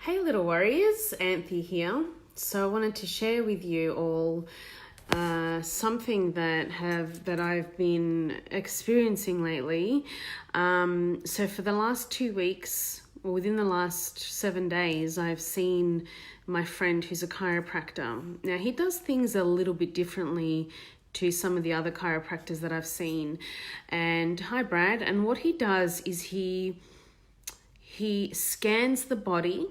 Hey little warriors, Anthea here. So I wanted to share with you all something that I've been experiencing lately. So for the last 2 weeks, or within the last 7 days, I've seen my friend who's a chiropractor. Now he does things a little bit differently to some of the other chiropractors that I've seen. And hi Brad. And what he does is he scans the body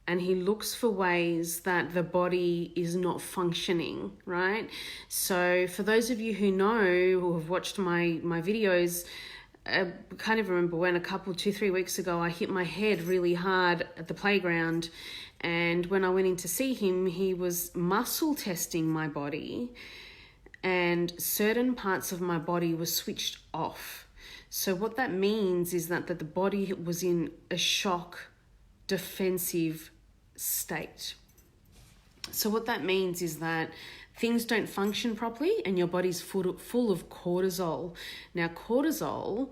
and he looks for ways that the body is not functioning, right? So for those of you who know, who have watched my videos, I can't even remember when, 2-3 weeks ago, I hit my head really hard at the playground. And when I went in to see him, he was muscle testing my body and certain parts of my body were switched off. So what that means is that the body was in a shock defensive state. So what that means is that things don't function properly and your body's full of cortisol. Now, cortisol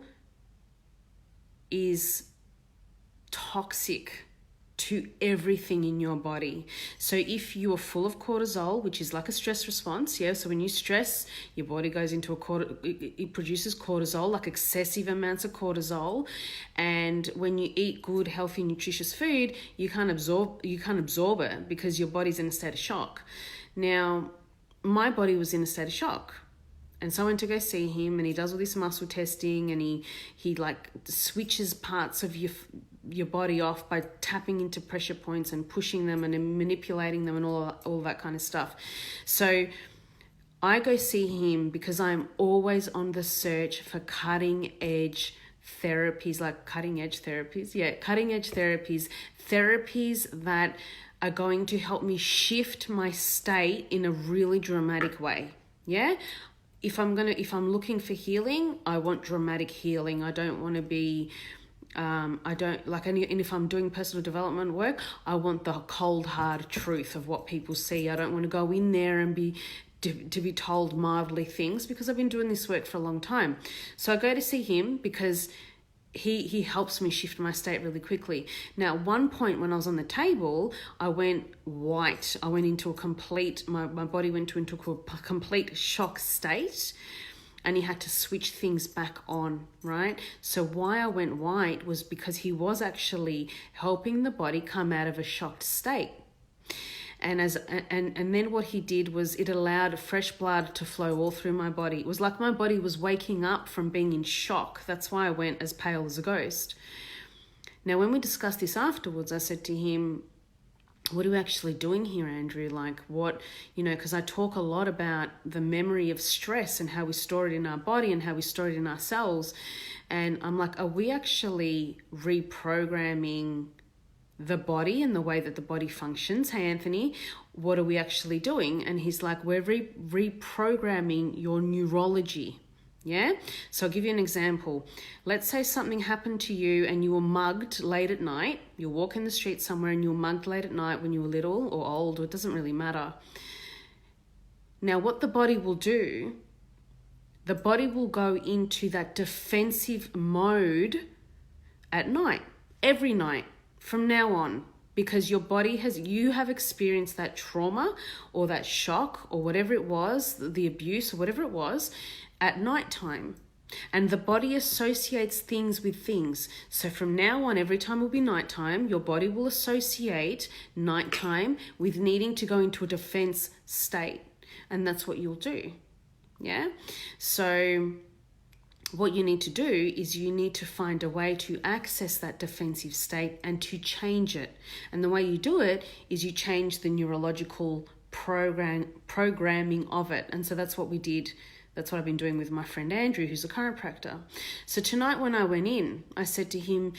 is toxic to everything in your body. So if you are full of cortisol, which is like a stress response, so when you stress, your body goes into it produces cortisol, like excessive amounts of cortisol. And when you eat good, healthy, nutritious food, you can't absorb it because your body's in a state of shock. Now, my body was in a state of shock. And so I went to go see him, and he does all this muscle testing, and he like switches parts of your body off by tapping into pressure points and pushing them and manipulating them and all that kind of stuff. So I go see him because I'm always on the search for cutting edge therapies that are going to help me shift my state in a really dramatic way. If I'm looking for healing, I want dramatic healing. I don't want to be and if I'm doing personal development work, I want the cold hard truth of what people see. I don't want to go in there and be told mildly things, because I've been doing this work for a long time. So I go to see him because he helps me shift my state really quickly. Now, at one point when I was on the table, I went white. I went into my body went into a complete shock state, and he had to switch things back on, right? So why I went white was because he was actually helping the body come out of a shocked state. And then what he did was it allowed fresh blood to flow all through my body. It was like my body was waking up from being in shock. That's why I went as pale as a ghost. Now, when we discussed this afterwards, I said to him, what are we actually doing here, Andrew? Like what, because I talk a lot about the memory of stress and how we store it in our body and how we store it in our cells. And I'm like, are we actually reprogramming the body and the way that the body functions? Hey, Anthony, what are we actually doing? And he's like, we're reprogramming your neurology. So I'll give you an example. Let's say something happened to you and you were mugged late at night. You're walking the street somewhere and you were mugged late at night when you were little or old, or it doesn't really matter. Now, what the body will do, the body will go into that defensive mode at night, every night from now on, because your body you have experienced that trauma or that shock or whatever it was, the abuse or whatever it was, at nighttime. And the body associates things with things. So from now on, every time it will be nighttime, your body will associate nighttime with needing to go into a defense state. And that's what you'll do. So what you need to do is you need to find a way to access that defensive state and to change it. And the way you do it is you change the neurological programming of it. And so that's what we did. That's what I've been doing with my friend Andrew, who's a chiropractor. So tonight when I went in, I said to him,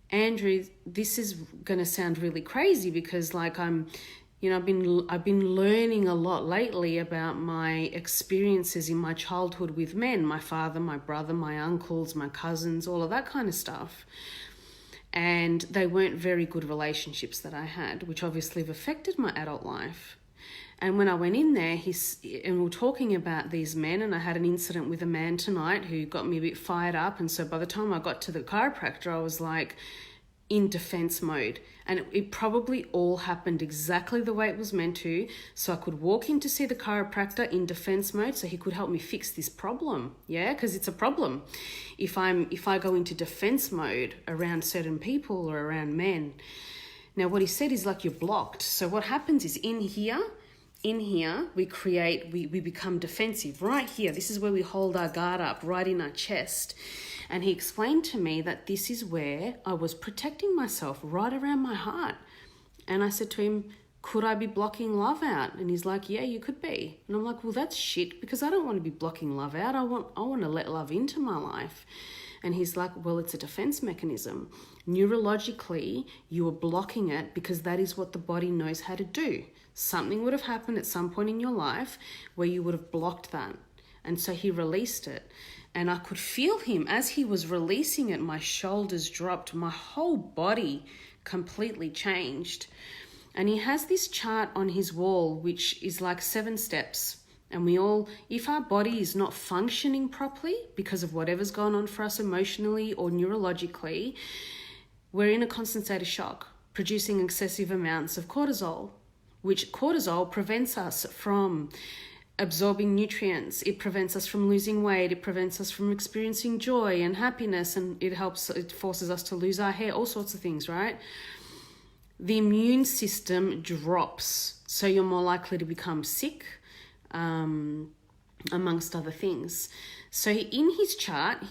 Andrew, this is going to sound really crazy because I've been learning a lot lately about my experiences in my childhood with men, my father, my brother, my uncles, my cousins, all of that kind of stuff. And they weren't very good relationships that I had, which obviously have affected my adult life. And when I went in there, and we were talking about these men, and I had an incident with a man tonight who got me a bit fired up. And so by the time I got to the chiropractor, I was like, in defense mode. And it probably all happened exactly the way it was meant to. So I could walk in to see the chiropractor in defense mode so he could help me fix this problem. Yeah, because it's a problem. If I go into defense mode around certain people or around men. Now what he said is like you're blocked. So what happens is in here, we become defensive. Right here, this is where we hold our guard up, right in our chest. And he explained to me that this is where I was protecting myself, right around my heart. And I said to him, could I be blocking love out? And he's like, yeah, you could be. And I'm like, well, that's shit, because I don't want to be blocking love out. I want to let love into my life. And he's like, well, it's a defense mechanism. Neurologically, you are blocking it because that is what the body knows how to do. Something would have happened at some point in your life where you would have blocked that. And so he released it. And I could feel him as he was releasing it. My shoulders dropped. My whole body completely changed. And he has this chart on his wall, which is like 7 steps. And if our body is not functioning properly because of whatever's going on for us emotionally or neurologically, we're in a constant state of shock, producing excessive amounts of cortisol, which cortisol prevents us from absorbing nutrients. It prevents us from losing weight. It prevents us from experiencing joy and happiness. And it forces us to lose our hair, all sorts of things, right? The immune system drops. So you're more likely to become sick, amongst other things. So in his chart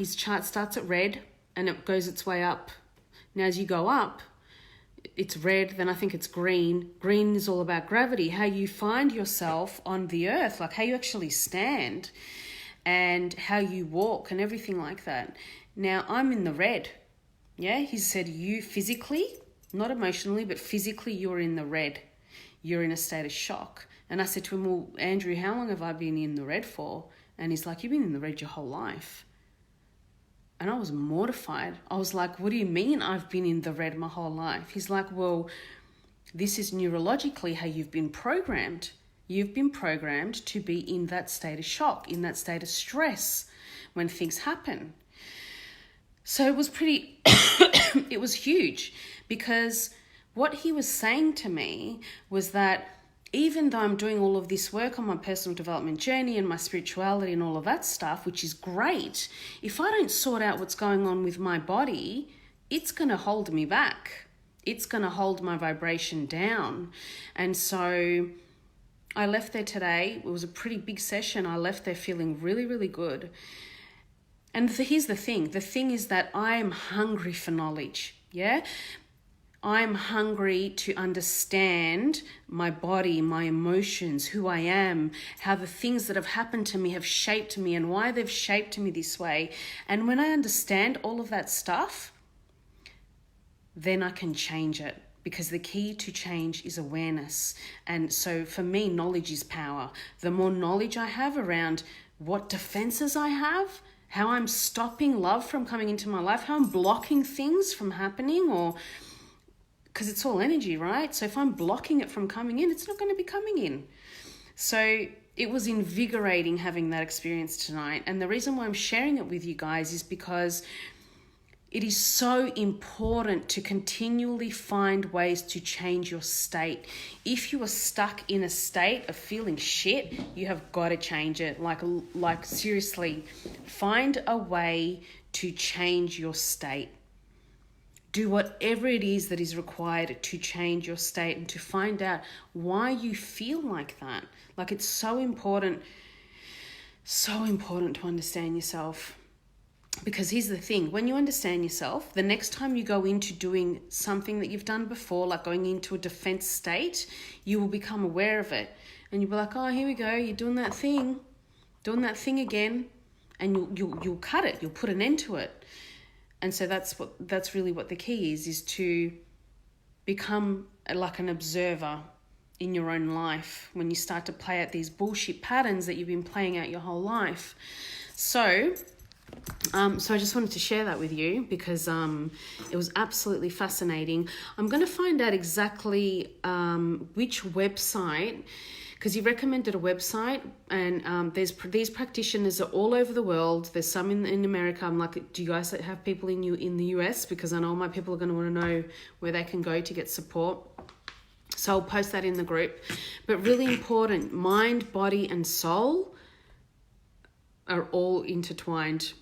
starts at red and it goes its way up. Now, as you go up, it's red, then I think it's green. Green is all about gravity, how you find yourself on the earth, like how you actually stand and how you walk and everything like that. Now, I'm in the red. Yeah, he said you physically, not emotionally, but physically you're in the red. You're in a state of shock. And I said to him, well, Andrew, how long have I been in the red for? And he's like, you've been in the red your whole life. And I was mortified. I was like, what do you mean I've been in the red my whole life? He's like, well, this is neurologically how you've been programmed. You've been programmed to be in that state of shock, in that state of stress when things happen. So it was it was huge, because what he was saying to me was that even though I'm doing all of this work on my personal development journey and my spirituality and all of that stuff, which is great, if I don't sort out what's going on with my body, it's going to hold me back. It's going to hold my vibration down. And so I left there today. It was a pretty big session. I left there feeling really, really good. And here's the thing. The thing is that I am hungry for knowledge. Yeah? I'm hungry to understand my body, my emotions, who I am, how the things that have happened to me have shaped me and why they've shaped me this way. And when I understand all of that stuff, then I can change it, because the key to change is awareness. And so for me, knowledge is power. The more knowledge I have around what defenses I have, how I'm stopping love from coming into my life, how I'm blocking things from happening, or because it's all energy, right? So if I'm blocking it from coming in, it's not going to be coming in. So it was invigorating having that experience tonight. And the reason why I'm sharing it with you guys is because it is so important to continually find ways to change your state. If you are stuck in a state of feeling shit, you have got to change it. Like seriously, find a way to change your state. Do whatever it is that is required to change your state and to find out why you feel like that. Like, it's so important to understand yourself. Because here's the thing, when you understand yourself, the next time you go into doing something that you've done before, like going into a defense state, you will become aware of it. And you'll be like, oh, here we go, you're doing that thing again. And you'll cut it, you'll put an end to it. And so that's really what the key is to become like an observer in your own life when you start to play out these bullshit patterns that you've been playing out your whole life. So I just wanted to share that with you because it was absolutely fascinating. I'm going to find out exactly which website, because you recommended a website, and these practitioners are all over the world. There's some in America. I'm like, do you guys have people in the US? Because I know my people are going to want to know where they can go to get support. So I'll post that in the group. But really important, mind, body, and soul are all intertwined.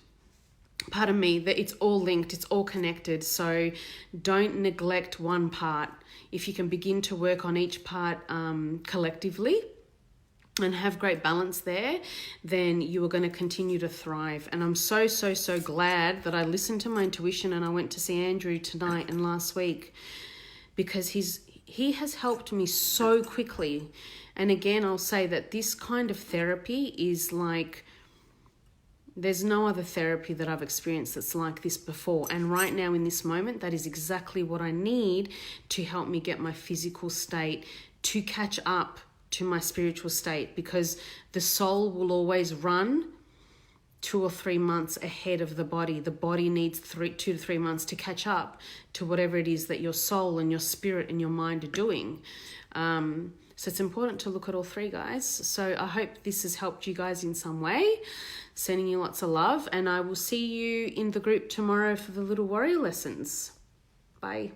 Pardon me, that it's all linked, it's all connected. So don't neglect one part. If you can begin to work on each part collectively and have great balance there, then you are going to continue to thrive. And I'm so glad that I listened to my intuition and I went to see Andrew tonight and last week, because he has helped me so quickly. And again, I'll say that this kind of therapy is like, there's no other therapy that I've experienced that's like this before. And right now in this moment, that is exactly what I need to help me get my physical state to catch up to my spiritual state, because the soul will always run 2 or 3 months ahead of the body. The body needs 2 to 3 months to catch up to whatever it is that your soul and your spirit and your mind are doing. So it's important to look at all three, guys. So I hope this has helped you guys in some way. Sending you lots of love, and I will see you in the group tomorrow for the Little Warrior lessons. Bye.